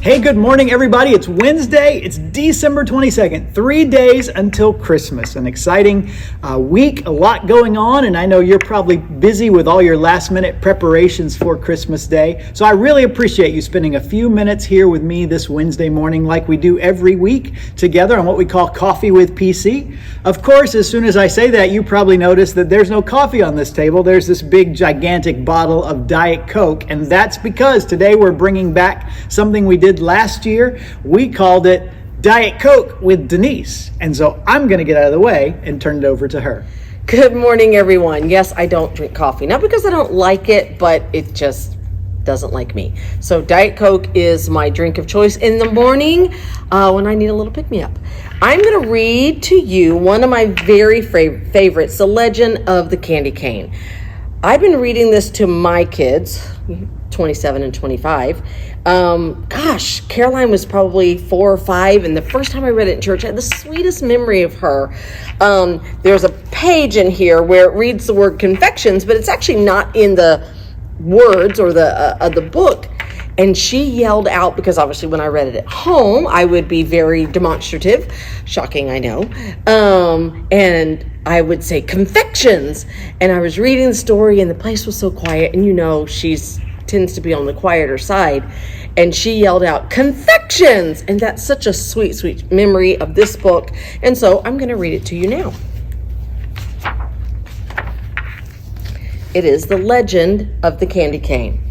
Hey, good morning, everybody. It's Wednesday. It's December 22nd, 3 days until Christmas. An exciting week, a lot going on, and I know you're probably busy with all your last-minute preparations for Christmas Day. So I really appreciate you spending a few minutes here with me this Wednesday morning like we do every week together on what we call Coffee with PC. Of course, as soon as I say that, you probably notice that there's no coffee on this table. There's this big, gigantic bottle of Diet Coke, and that's because today we're bringing back something we did last year. We called it Diet Coke with Denise. And so I'm going to get out of the way and turn it over to her. Good morning, everyone. Yes, I don't drink coffee. Not because I don't like it, but it just doesn't like me. So Diet Coke is my drink of choice in the morning when I need a little pick-me-up. I'm going to read to you one of my very favorites, The Legend of the Candy Cane. I've been reading this to my kids, 27 and 25. Caroline was probably 4 or 5, and the first time I read it in church, I had the sweetest memory of her. There's a page in here where it reads the word confections, but it's actually not in the words or the book. And she yelled out, because obviously when I read it at home, I would be very demonstrative. Shocking, I know. And I would say confections. And I was reading the story, and the place was so quiet. And you know, she's tends to be on the quieter side. And she yelled out, confections! And that's such a sweet, sweet memory of this book. And so I'm going to read it to you now. It is The Legend of the Candy Cane.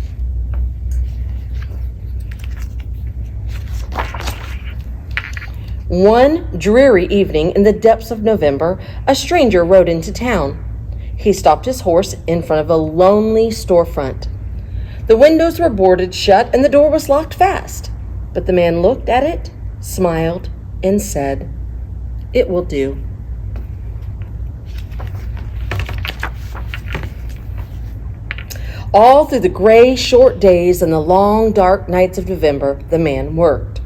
One dreary evening in the depths of November, a stranger rode into town. He stopped his horse in front of a lonely storefront. The windows were boarded shut and the door was locked fast. But the man looked at it, smiled, and said, "It will do." All through the gray, short days and the long, dark nights of November, the man worked.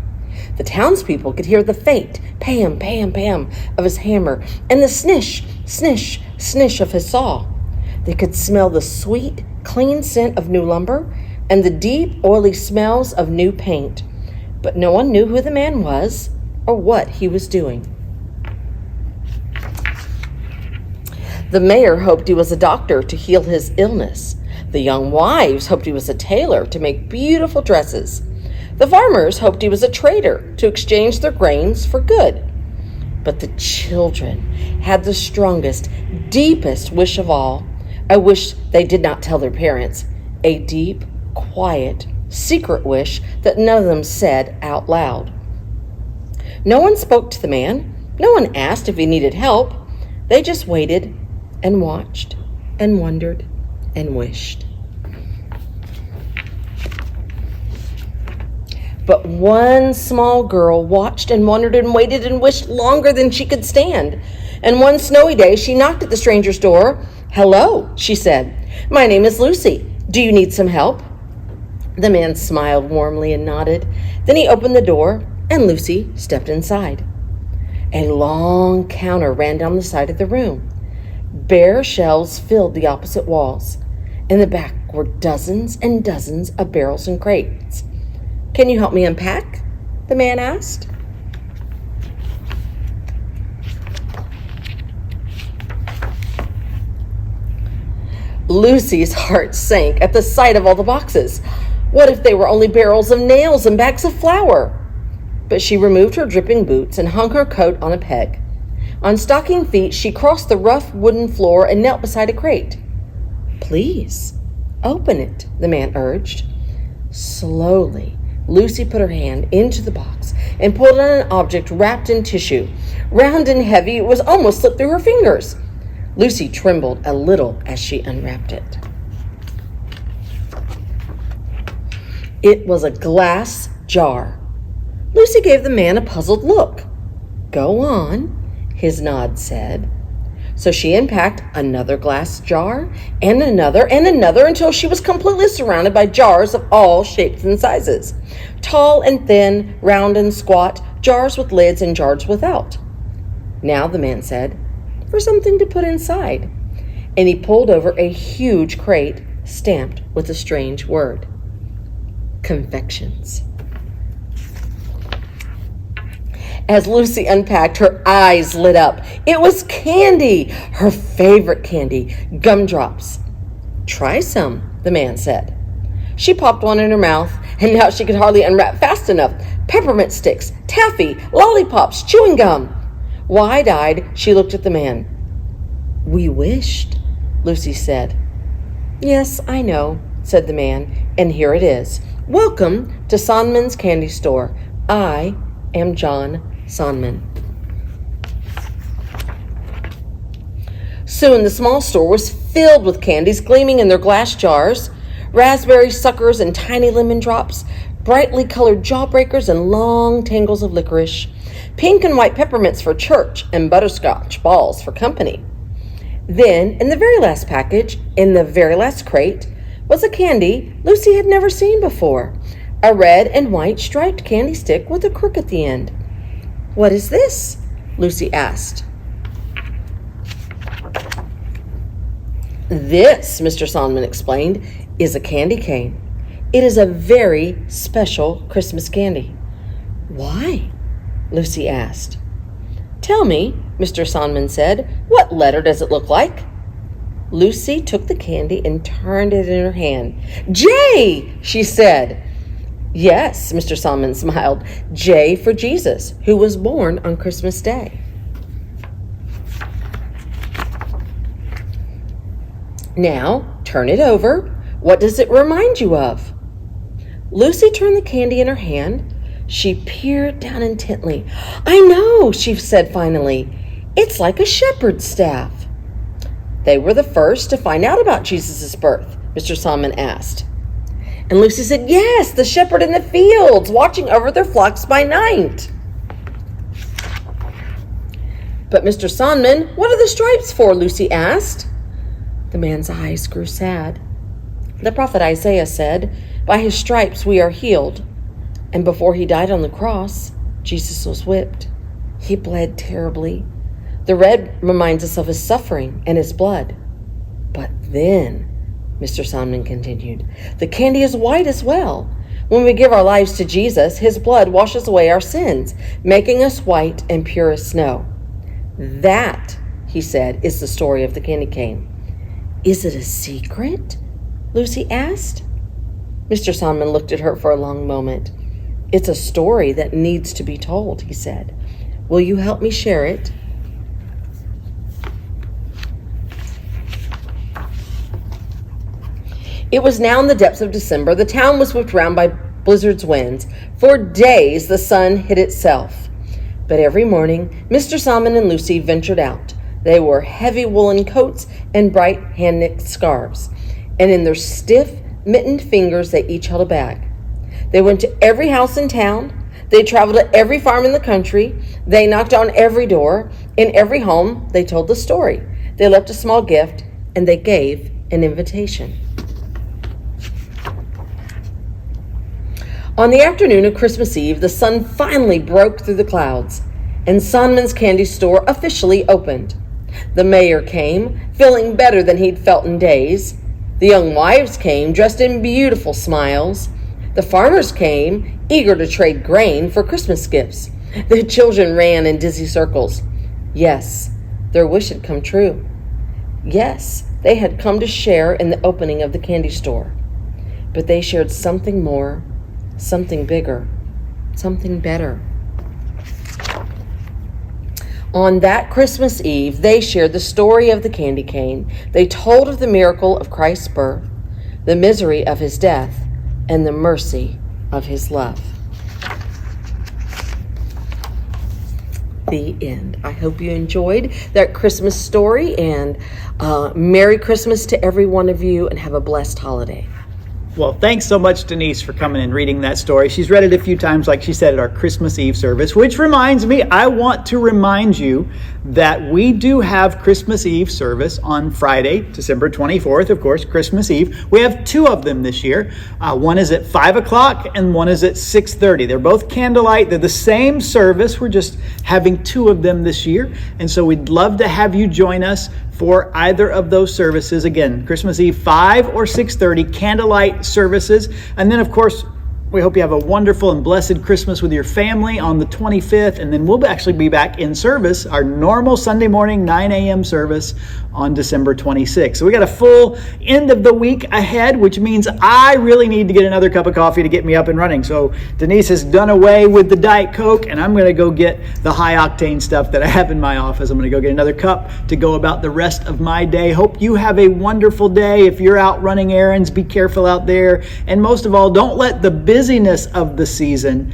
The townspeople could hear the faint pam, pam, pam of his hammer and the snish, snish, snish of his saw. They could smell the sweet, clean scent of new lumber and the deep, oily smells of new paint. But no one knew who the man was or what he was doing. The mayor hoped he was a doctor to heal his illness. The young wives hoped he was a tailor to make beautiful dresses. The farmers hoped he was a trader to exchange their grains for good. But the children had the strongest, deepest wish of all, a wish they did not tell their parents, a deep, quiet, secret wish that none of them said out loud. No one spoke to the man. No one asked if he needed help. They just waited and watched and wondered and wished. But one small girl watched and wondered and waited and wished longer than she could stand. And one snowy day, she knocked at the stranger's door. "Hello," she said. "My name is Lucy. Do you need some help?" The man smiled warmly and nodded. Then he opened the door, and Lucy stepped inside. A long counter ran down the side of the room. Bare shelves filled the opposite walls. In the back were dozens and dozens of barrels and crates. "Can you help me unpack?" the man asked. Lucy's heart sank at the sight of all the boxes. What if they were only barrels of nails and bags of flour? But she removed her dripping boots and hung her coat on a peg. On stocking feet, she crossed the rough wooden floor and knelt beside a crate. "Please, open it," the man urged. Slowly, Lucy put her hand into the box and pulled out an object wrapped in tissue. Round and heavy, it was almost slipped through her fingers. Lucy trembled a little as she unwrapped it. It was a glass jar. Lucy gave the man a puzzled look. "Go on," his nod said. So she unpacked another glass jar and another until she was completely surrounded by jars of all shapes and sizes. Tall and thin, round and squat, jars with lids and jars without. "Now," the man said, "for something to put inside." And he pulled over a huge crate stamped with a strange word. Confections. As Lucy unpacked, her eyes lit up. It was candy, her favorite candy, gumdrops. "Try some," the man said. She popped one in her mouth, and now she could hardly unwrap fast enough. Peppermint sticks, taffy, lollipops, chewing gum. Wide-eyed, she looked at the man. "We wished," Lucy said. "Yes, I know," said the man, "and here it is. Welcome to Sonman's Candy Store. I am John Sonman." Soon the small store was filled with candies gleaming in their glass jars, raspberry suckers and tiny lemon drops, brightly colored jawbreakers and long tangles of licorice, pink and white peppermints for church, and butterscotch balls for company. Then, in the very last package, in the very last crate, was a candy Lucy had never seen before, a red and white striped candy stick with a crook at the end. "What is this?" Lucy asked. "This," Mr. Sonman explained, "is a candy cane. It is a very special Christmas candy." "Why?" Lucy asked. "Tell me," Mr. Sonman said, "what letter does it look like?" Lucy took the candy and turned it in her hand. "J," she said. "Yes," Mr. Sonman smiled. "J for Jesus, who was born on Christmas Day." "Now, turn it over. What does it remind you of?" Lucy turned the candy in her hand. She peered down intently. "I know," she said finally. "It's like a shepherd's staff." "They were the first to find out about Jesus' birth?" Mr. Sonman asked. And Lucy said, "Yes, the shepherd in the fields, watching over their flocks by night." "But Mr. Sonman, what are the stripes for?" Lucy asked. The man's eyes grew sad. The prophet Isaiah said, "By his stripes we are healed." And before he died on the cross, Jesus was whipped. He bled terribly. The red reminds us of his suffering and his blood. But then, Mr. Sonman continued, the candy is white as well. When we give our lives to Jesus, his blood washes away our sins, making us white and pure as snow. That, he said, is the story of the candy cane. "Is it a secret?" Lucy asked. Mr. Sonman looked at her for a long moment. "It's a story that needs to be told," he said. "Will you help me share it?" It was now in the depths of December. The town was whipped round by blizzard's winds. For days the sun hid itself. But every morning, Mr. Sonman and Lucy ventured out. They wore heavy woolen coats and bright hand-knit scarves, and in their stiff, mittened fingers they each held a bag. They went to every house in town. They traveled to every farm in the country. They knocked on every door. In every home, they told the story. They left a small gift, and they gave an invitation. On the afternoon of Christmas Eve, the sun finally broke through the clouds, and Sonman's Candy Store officially opened. The mayor came, feeling better than he'd felt in days. The young wives came, dressed in beautiful smiles. The farmers came, eager to trade grain for Christmas gifts. The children ran in dizzy circles. Yes, their wish had come true. Yes, they had come to share in the opening of the candy store. But they shared something more, something bigger, something better. On that Christmas Eve, they shared the story of the candy cane. They told of the miracle of Christ's birth, the misery of his death, and the mercy of his love. The end. I hope you enjoyed that Christmas story, and Merry Christmas to every one of you, and have a blessed holiday. Well, thanks so much, Denise, for coming and reading that story. She's read it a few times, like she said, at our Christmas Eve service, which reminds me, I want to remind you that we do have Christmas Eve service on Friday, December 24th, of course, Christmas Eve. We have two of them this year. One is at 5 o'clock and one is at 6:30. They're both candlelight. They're the same service. We're just having two of them this year. And so we'd love to have you join us for either of those services. Again, Christmas Eve, 5 or 6:30, candlelight services. And then, of course, We hope you have a wonderful and blessed Christmas with your family on the 25th, and then we'll actually be back in service, our normal Sunday morning 9 a.m. service on December 26th. So we got a full end of the week ahead, which means I really need to get another cup of coffee to get me up and running. So Denise has done away with the Diet Coke, and I'm going to go get the high octane stuff that I have in my office. I'm going to go get another cup to go about the rest of my day. Hope you have a wonderful day. If you're out running errands, be careful out there. And most of all, don't let the busyness of the season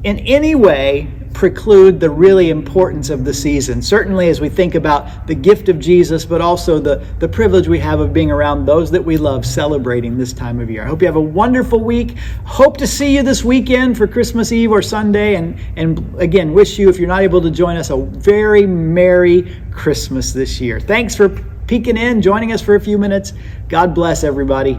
in any way preclude the really importance of the season. Certainly as we think about the gift of Jesus, but also the privilege we have of being around those that we love celebrating this time of year. I hope you have a wonderful week. Hope to see you this weekend for Christmas Eve or Sunday. And again, wish you, if you're not able to join us, a very Merry Christmas this year. Thanks for peeking in, joining us for a few minutes. God bless everybody.